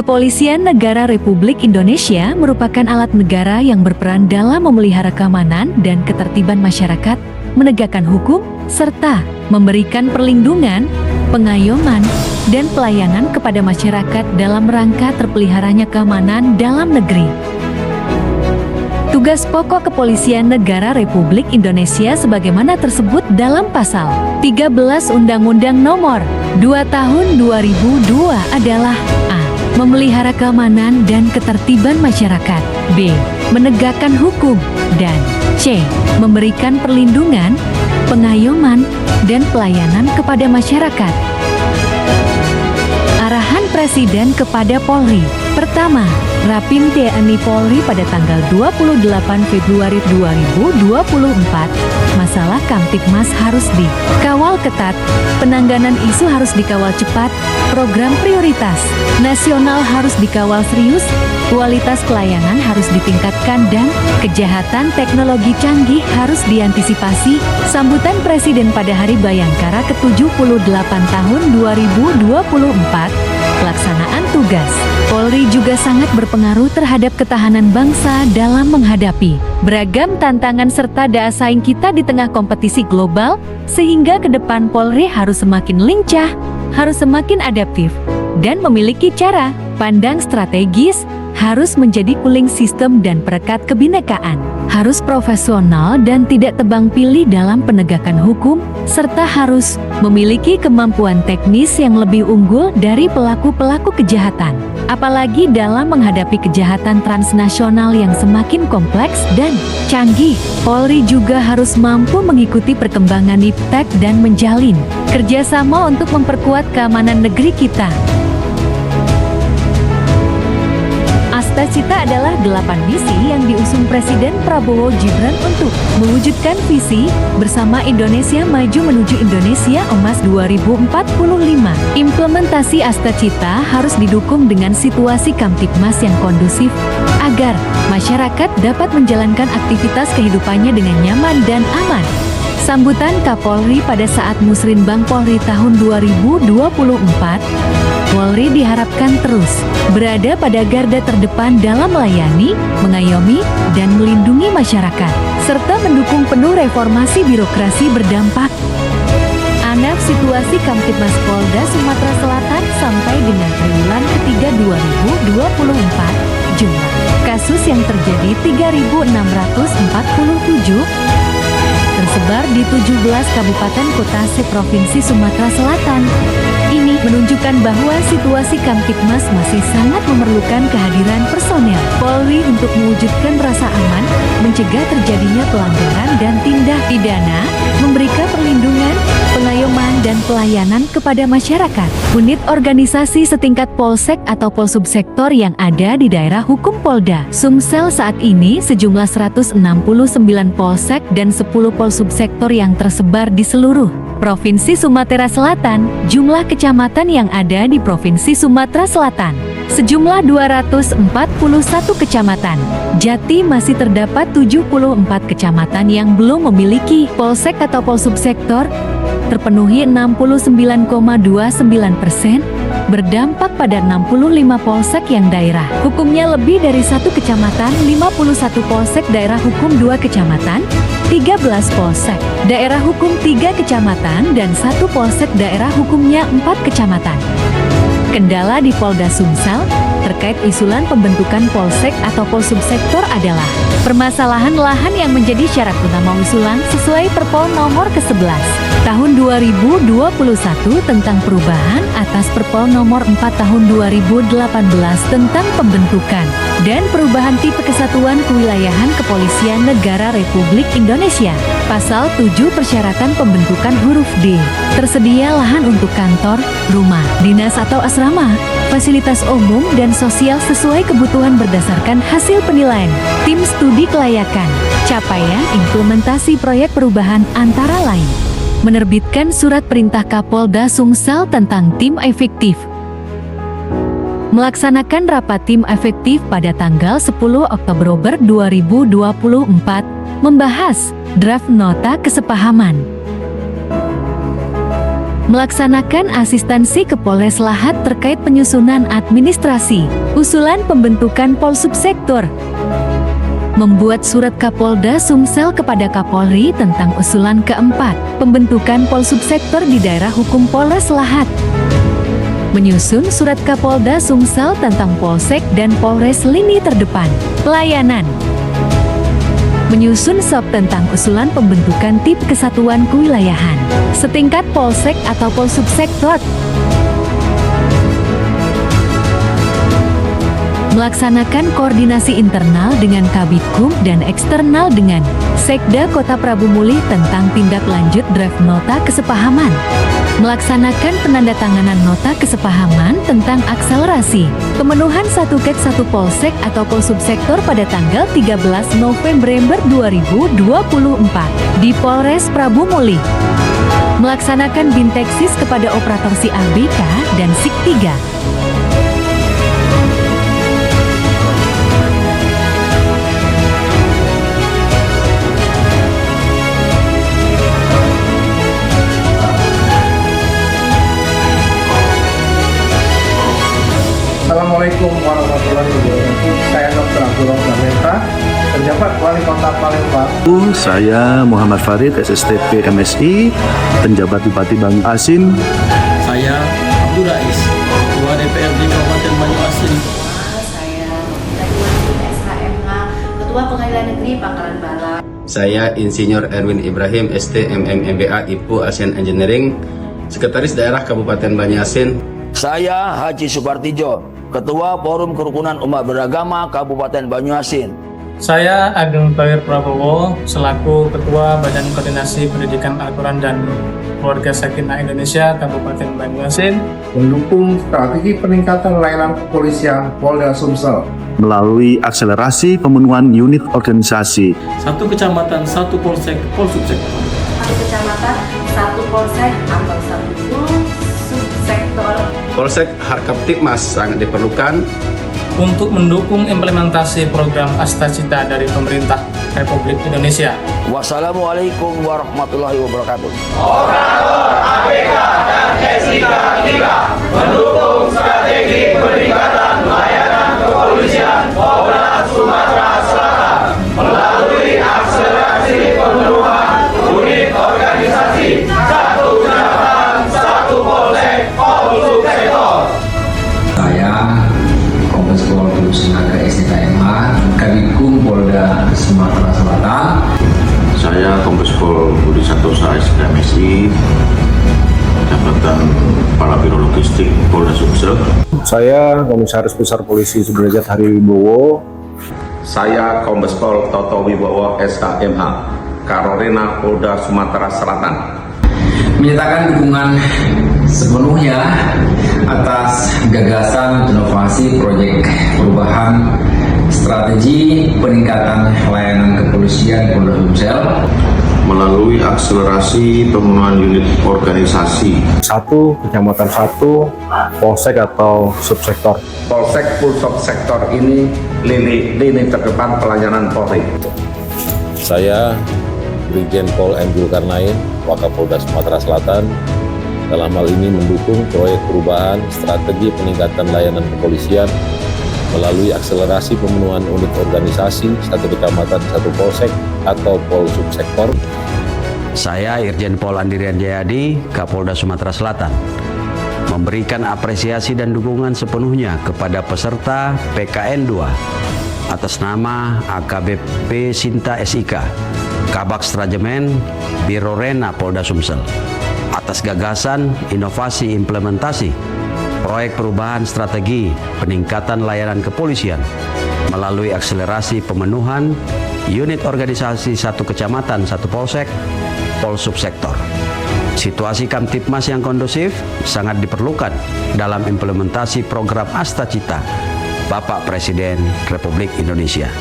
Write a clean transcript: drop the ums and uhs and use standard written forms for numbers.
Kepolisian Negara Republik Indonesia merupakan alat negara yang berperan dalam memelihara keamanan dan ketertiban masyarakat, menegakkan hukum, serta memberikan perlindungan, pengayoman, dan pelayanan kepada masyarakat dalam rangka terpeliharanya keamanan dalam negeri. Tugas pokok Kepolisian Negara Republik Indonesia sebagaimana tersebut dalam Pasal 13 Undang-Undang Nomor 2 Tahun 2002 adalah A. Memelihara keamanan dan ketertiban masyarakat, B. Menegakkan hukum, dan C. Memberikan perlindungan, pengayoman, dan pelayanan kepada masyarakat. Arahan Presiden kepada Polri. Pertama, Rapim TNI Polri pada tanggal 28 Februari 2024, masalah Kamtibmas harus dikawal ketat, penanganan isu harus dikawal cepat, program prioritas nasional harus dikawal serius, kualitas pelayanan harus ditingkatkan dan kejahatan teknologi canggih harus diantisipasi. Sambutan Presiden pada Hari Bayangkara ke-78 tahun 2024, pelaksanaan tugas Polri juga sangat berpengaruh terhadap ketahanan bangsa dalam menghadapi beragam tantangan serta daya saing kita di tengah kompetisi global, sehingga ke depan Polri harus semakin lincah, harus semakin adaptif, dan memiliki cara pandang strategis, harus menjadi cooling system dan perekat kebinekaan, harus profesional dan tidak tebang pilih dalam penegakan hukum, serta harus memiliki kemampuan teknis yang lebih unggul dari pelaku-pelaku kejahatan. Apalagi dalam menghadapi kejahatan transnasional yang semakin kompleks dan canggih, Polri juga harus mampu mengikuti perkembangan iptek dan menjalin kerjasama untuk memperkuat keamanan negeri kita. Cita adalah 8 misi yang diusung Presiden Prabowo Gibran untuk mewujudkan visi bersama Indonesia Maju menuju Indonesia Emas 2045. Implementasi Cita harus didukung dengan situasi Kamtibmas yang kondusif agar masyarakat dapat menjalankan aktivitas kehidupannya dengan nyaman dan aman. Sambutan Kapolri pada saat Musrenbang Polri tahun 2024, Polri diharapkan terus berada pada garda terdepan dalam melayani, mengayomi, dan melindungi masyarakat, serta mendukung penuh reformasi birokrasi berdampak. Anaf situasi Kamtibmas Polda Sumatera Selatan sampai dengan triwulan ketiga 2024, jumlah kasus yang terjadi 3.647, tersebar di 17 kabupaten kota se-Provinsi Sumatera Selatan. Ini menunjukkan bahwa situasi Kamtibmas masih sangat memerlukan kehadiran personel Polri untuk mewujudkan rasa aman, mencegah terjadinya pelanggaran dan tindak pidana, memberikan perlindungan, pengayoman dan pelayanan kepada masyarakat. Unit organisasi setingkat Polsek atau Polsubsektor yang ada di daerah hukum Polda Sumsel saat ini sejumlah 169 Polsek dan 10 Polsubsektor yang tersebar di seluruh Provinsi Sumatera Selatan. Jumlah kecamatan yang ada di Provinsi Sumatera Selatan sejumlah 241 kecamatan. Jati masih terdapat 74 kecamatan yang belum memiliki Polsek atau Polsubsektor, terpenuhi 69,29%, berdampak pada 65 Polsek yang daerah hukumnya lebih dari 1 kecamatan, 51 Polsek daerah hukum 2 kecamatan, 13 Polsek daerah hukum 3 kecamatan, dan 1 Polsek daerah hukumnya 4 kecamatan. Kendala di Polda Sumsel terkait usulan pembentukan Polsek atau Polsubsektor adalah permasalahan lahan yang menjadi syarat utama usulan sesuai Perpol nomor ke-11 tahun 2021 tentang perubahan atas Perpol nomor 4 tahun 2018 tentang pembentukan dan perubahan tipe kesatuan kewilayahan Kepolisian Negara Republik Indonesia. Pasal 7 persyaratan pembentukan huruf D. Tersedia lahan untuk kantor, rumah, dinas atau asrama, fasilitas umum dan sosial sesuai kebutuhan berdasarkan hasil penilaian tim studi kelayakan. Capaian implementasi proyek perubahan antara lain: menerbitkan surat perintah Kapolda Sumsel tentang tim efektif, melaksanakan rapat tim efektif pada tanggal 10 Oktober 2024, membahas draft nota kesepahaman, Melaksanakan asistensi ke Polres Lahat terkait penyusunan administrasi, usulan pembentukan Polsubsektor. Membuat surat Kapolda Sumsel kepada Kapolri tentang usulan keempat, pembentukan Polsubsektor di daerah hukum Polres Lahat. Menyusun surat Kapolda Sumsel tentang Polsek dan Polres lini terdepan, pelayanan. Menyusun SOP tentang usulan pembentukan tip kesatuan kewilayahan, setingkat Polsek atau Polsubsektor. Melaksanakan koordinasi internal dengan Kabitkum dan eksternal dengan Sekda Kota Prabu Mulih tentang tindak lanjut draft nota kesepahaman. Melaksanakan penandatanganan nota kesepahaman tentang akselerasi pemenuhan satu ket satu polsek atau polsubsektor pada tanggal 13 November 2024 di Polres Prabu Mulih. Melaksanakan binteksis kepada operator SIABK dan SIK 3. Assalamualaikum warahmatullahi wabarakatuh. Saya Dr. Abdullah Zameta, penjabat Wali Kota Palembang. Saya Muhammad Farid, SSTP MSI, penjabat Bupati Banyuasin. Saya Abdul Rais, Ketua DPRD Kabupaten Banyuasin. Saya SHMH, Ketua Pengadilan Negeri Pangkalan Bala. Saya Insinyur Erwin Ibrahim, ST MMBA IPU ASEAN Engineering, Sekretaris Daerah Kabupaten Banyuasin. Saya Haji Supartijo, Ketua Forum Kerukunan Umat Beragama Kabupaten Banyuasin. Saya Ageng Thohir Prabowo, selaku Ketua Badan Koordinasi Pendidikan Al-Quran dan Keluarga Sakinah Indonesia Kabupaten Banyuasin. Mendukung strategi peningkatan layanan kepolisian Polda Sumsel Melalui akselerasi pemenuhan unit organisasi. Satu kecamatan, satu polsek, polsubsektor. Satu kecamatan, satu polsek atau satu subsektor. Polsek Harkaptipmas sangat diperlukan Untuk mendukung implementasi program Astacita dari pemerintah Republik Indonesia. Wassalamualaikum warahmatullahi wabarakatuh. Operator ABK dan SIK 3 mendukung strategi peningkatan layanan kepolisian Polda Sumatera Selatan melalui akselerasi pemenuhan unit organisasi satu kecamatan, satu polsek, polsubsektor. Saya Kombes Pol Tenaga SDKMH Kabitkum Polda Sumatera Selatan. Saya Kombes Pol Budi Santosa, SKMSI, Jabatan Kepala Biro Logistik Polda Sumsel. Saya Komisaris Besar Polisi Sudrajat Hariwibowo. Saya Kombes Pol Toto Wibowo, SKMH Karorena Polda Sumatera Selatan. Menyatakan dukungan sepenuhnya atas gagasan inovasi proyek perubahan strategi peningkatan layanan kepolisian Polda Sumsel Melalui akselerasi pemenuhan unit organisasi. Satu kecamatan, satu polsek atau subsektor. Polsek Polsubsektor ini lini terdepan pelayanan Polri. Saya Brigjen Pol M. Zulkarnain, Wakapolda Sumatera Selatan, dalam hal ini mendukung proyek perubahan strategi peningkatan layanan kepolisian melalui akselerasi pemenuhan unit organisasi satu kecamatan, satu polsek atau polsubsektor. Saya Irjen Pol Andirian Jayadi, Kapolda Sumatera Selatan, memberikan apresiasi dan dukungan sepenuhnya kepada peserta PKN 2 atas nama AKBP Sinta SIK, Kabak Strajemen Biro Rena Polda Sumsel, atas gagasan, inovasi, implementasi proyek perubahan strategi peningkatan layanan kepolisian melalui akselerasi pemenuhan unit organisasi satu kecamatan, satu polsek, polsubsektor. Situasi Kamtipmas yang kondusif sangat diperlukan dalam implementasi program Astacita Bapak Presiden Republik Indonesia.